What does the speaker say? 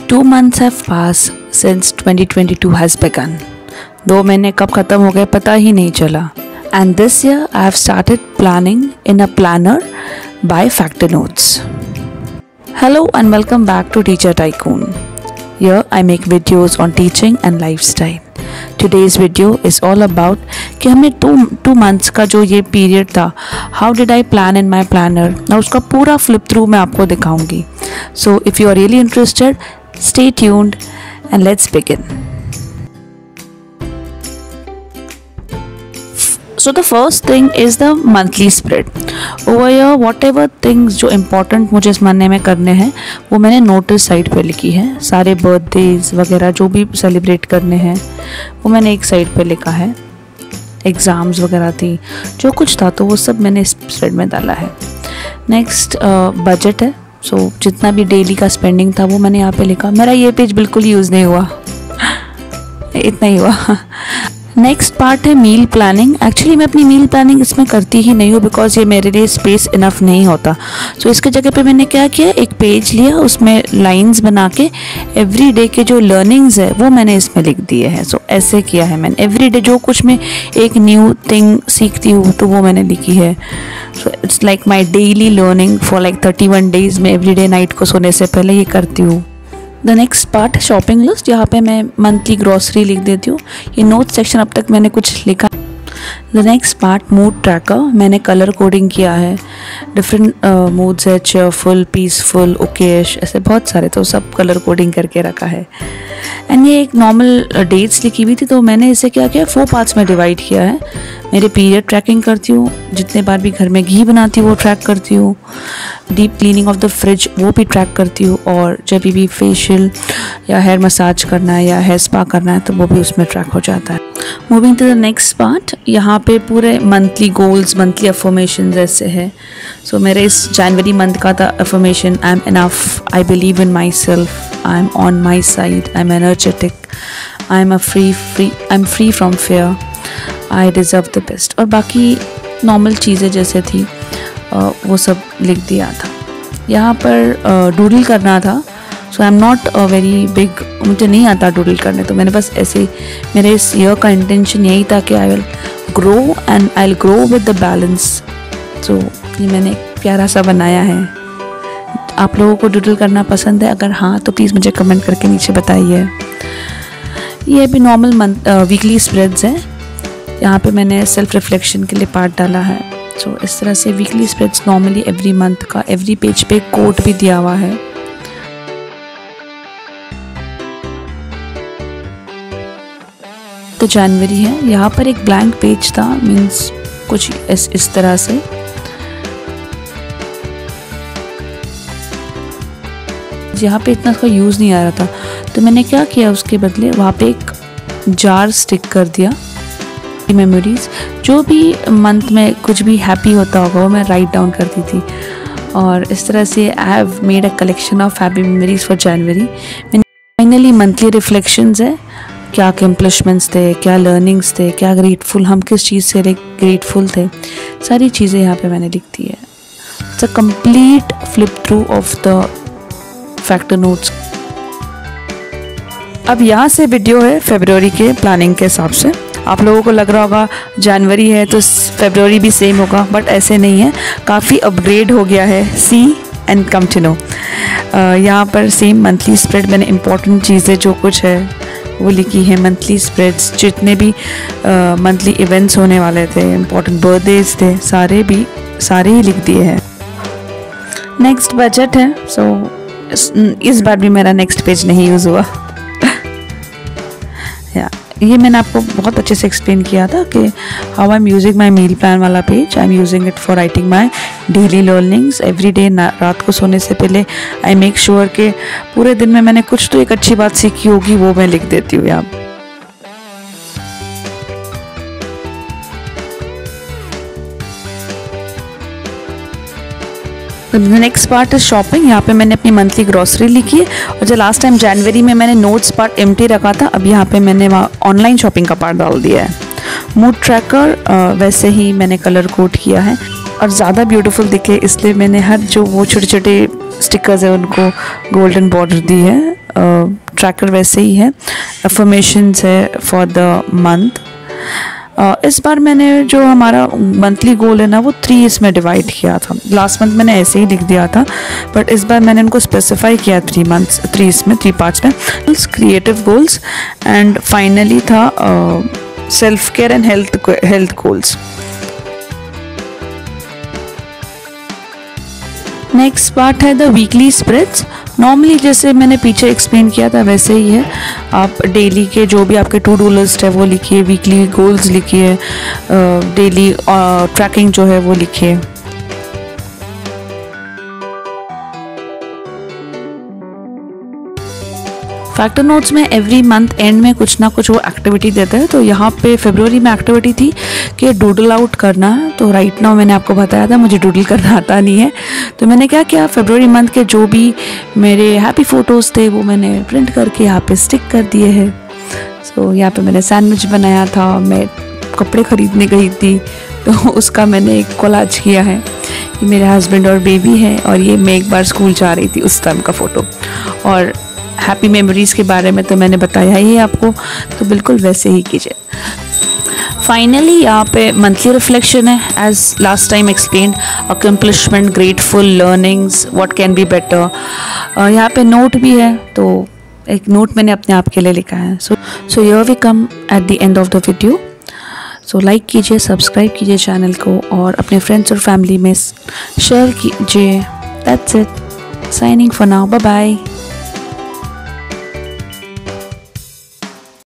2 months have passed since 2022 has begun. 2 महीने कब ख़त्म हो गए पता ही नहीं चला. And this year I have started planning in a planner by FactorNotes. Hello and welcome back to Teacher Tycoon. Here I make videos on teaching and lifestyle. Today's video is all about कि हमने 2 months का जो ये period था, how did I plan in my planner, ना उसका पूरा flip through मैं आपको दिखाऊंगी. So if you are really interested, stay tuned and let's begin. So the first thing is the monthly spread. Over here whatever things जो important मुझे इस महीने में करने हैं वो मैंने नोटिस साइड पे लिखी है. सारे बर्थडेज वगैरह जो भी सेलिब्रेट करने हैं वो मैंने एक साइड पे लिखा है. एग्ज़ाम्स वगैरह थी, जो कुछ था तो वो सब मैंने इस स्प्रेड में डाला है. नेक्स्ट बजट है. सो जितना भी डेली का स्पेंडिंग था वो मैंने यहाँ पे लिखा. मेरा ये पेज बिल्कुल यूज़ नहीं हुआ, इतना ही हुआ. नेक्स्ट पार्ट है मील प्लानिंग. एक्चुअली मैं अपनी मील प्लानिंग इसमें करती ही नहीं हूँ बिकॉज ये मेरे लिए स्पेस इनफ नहीं होता. सो इसके जगह पे मैंने क्या किया, एक पेज लिया, उसमें लाइंस बना के एवरी डे के जो लर्निंग्स है वो मैंने इसमें लिख दिए हैं. सो ऐसे किया है मैंने. एवरी डे जो कुछ मैं एक न्यू थिंग सीखती हूँ तो वो मैंने लिखी है. So it's like my daily learning for like 31 days. मैं एवरी डे नाइट को सोने से पहले ये करती हूँ. The next part shopping list. यहाँ पे मैं मंथली ग्रॉसरी लिख देती हूँ. ये नोट सेक्शन अब तक मैंने कुछ लिखा. The next part mood tracker. मैंने कलर कोडिंग किया है. डिफरेंट मूड्स है, चेयरफुल, पीसफुल, ओकेश, ऐसे बहुत सारे, तो सब कलर कोडिंग करके रखा है. एंड ये एक नॉर्मल डेट्स लिखी हुई थी तो मैंने इसे क्या किया, 4 पार्ट्स में डिवाइड किया है. मेरे पीरियड ट्रैकिंग करती हूँ, जितने बार भी घर में घी बनाती हूँ वो ट्रैक करती हूँ, deep cleaning of the fridge वो भी ट्रैक करती हूँ, और जब भी फेशियल या हेयर मसाज करना है या हेयर स्पा करना है तो वो भी उसमें ट्रैक हो जाता है. Moving to the next part. यहाँ पे पूरे मंथली गोल्स, मंथली अफर्मेशन ऐसे है. सो मेरे इस जनवरी मंथ का था affirmation, I am enough, I believe in my self, I am on my side, I am energetic, I am free from fair, I deserve the best. और बाकी normal चीज़ें जैसे थी वो सब लिख दिया था. यहाँ पर डूडल करना था. So I am not very big, मुझे नहीं आता डूडल करने, तो मैंने बस ऐसे, मेरे इस ईयर का इंटेंशन यही था कि I will grow and I will grow with the balance. So ये मैंने एक प्यारा सा बनाया है. आप लोगों को डूडल करना पसंद है? अगर हाँ तो प्लीज़ मुझे कमेंट करके नीचे बताइए. ये भी नॉर्मल वीकली स्प्रेड्स हैं. यहाँ पे मैंने सेल्फ रिफ्लेक्शन के लिए पार्ट डाला है. सो इस तरह से weekly spreads normally every month का, एवरी पेज पे कोट भी दिया हुआ है. तो जनवरी है. यहाँ पर एक ब्लैंक पेज था, मीन्स कुछ इस तरह से. यहाँ पे इतना उसका यूज़ नहीं आ रहा था तो मैंने क्या किया, उसके बदले वहाँ पे एक जार स्टिक कर दिया. मेमोरीज, जो भी मंथ में कुछ भी हैप्पी होता होगा वो मैं राइट डाउन करती थी. और इस तरह से I have made a collection of happy memories for January. Finally monthly reflections है. क्या अकम्प्लिशमेंट्स थे, क्या लर्निंग्स थे, क्या ग्रेटफुल, हम किस चीज़ से ग्रेटफुल थे, सारी चीज़ें यहाँ पे मैंने लिख दी है. It's a complete flip through of the FactorNotes. अब यहाँ से वीडियो है फरवरी के प्लानिंग के हिसाब से. आप लोगों को लग रहा होगा जनवरी है तो फरवरी भी सेम होगा, बट ऐसे नहीं है. काफ़ी अपग्रेड हो गया है. सी एंड कम टू नो. यहाँ पर सेम मंथली स्प्रेड मैंने इंपॉर्टेंट चीज़ें जो कुछ है वो लिखी है. मंथली स्प्रेड्स, जितने भी मंथली इवेंट्स होने वाले थे, इंपॉर्टेंट बर्थडेज थे, सारे ही लिख दिए हैं. नेक्स्ट बजट है. सो इस बार भी मेरा नेक्स्ट पेज नहीं यूज़ हुआ. ये मैंने आपको बहुत अच्छे से एक्सप्लेन किया था कि how I am using my meal plan वाला page. I am using it for writing my daily learnings. Every day रात को सोने से पहले आई मेक श्योर कि पूरे दिन में मैंने कुछ तो एक अच्छी बात सीखी होगी वो मैं लिख देती हूँ यहाँ. Next part is shopping. यहाँ पे मैंने अपनी मंथली ग्रॉसरी लिखी है. और जो लास्ट टाइम जनवरी में मैंने नोट्स पार्ट एम्प्टी रखा था, अब यहाँ पे मैंने वहाँ ऑनलाइन शॉपिंग का पार्ट डाल दिया है. मूड ट्रैकर वैसे ही मैंने कलर कोड किया है और ज़्यादा ब्यूटीफुल दिखे इसलिए मैंने हर जो वो छोटे छोटे स्टिकर्स है उनको गोल्डन बॉर्डर दी है. ट्रैकर वैसे ही है, अफर्मेशंस है फॉर द मंथ। इस बार मैंने जो हमारा मंथली गोल है ना वो 3 इसमें डिवाइड किया था। लास्ट मंथ मैंने ऐसे ही लिख दिया था, बट इस बार मैंने उनको स्पेसिफाई किया 3 पार्ट्स में। क्रिएटिव गोल्स एंड फाइनली था self care and health goals. Next part है द वीकली स्प्रेड्स। नॉर्मली जैसे मैंने पीछे एक्सप्लेन किया था वैसे ही है। आप डेली के जो भी आपके टू डू लिस्ट है वो लिखिए, वीकली गोल्स लिखिए, डेली ट्रैकिंग जो है वो लिखिए। फैक्टर नोट्स में एवरी मंथ एंड में कुछ ना कुछ वो एक्टिविटी देता है। तो यहाँ पे फरवरी में एक्टिविटी थी कि डूडल आउट करना है। तो राइट नाउ मैंने आपको बताया था मुझे डूडल करना आता नहीं है, तो मैंने क्या किया, फरवरी मंथ के जो भी मेरे हैप्पी फ़ोटोज़ थे वो मैंने प्रिंट करके यहाँ पे स्टिक कर दिए हैं। सो यहाँ पे मैंने सैंडविच बनाया था, मैं कपड़े ख़रीदने गई थी तो उसका मैंने एक कोलाज किया है। ये मेरे हस्बैंड और बेबी है, और ये मैं एक बार स्कूल जा रही थी उस टाइम का फ़ोटो। और हैप्पी मेमोरीज़ के बारे में तो मैंने बताया ही आपको, तो बिल्कुल वैसे ही कीजिए। फाइनली यहाँ पे मंथली रिफ्लेक्शन है, as last time explain, accomplishment, grateful, learnings, what can be better. यहाँ पे नोट भी है, तो एक नोट मैंने अपने आप के लिए लिखा है। So here we come at the end of the video. So like कीजिए, सब्सक्राइब कीजिए चैनल को, और अपने फ्रेंड्स और फैमिली में शेयर कीजिए। That's it, signing for now, bye bye.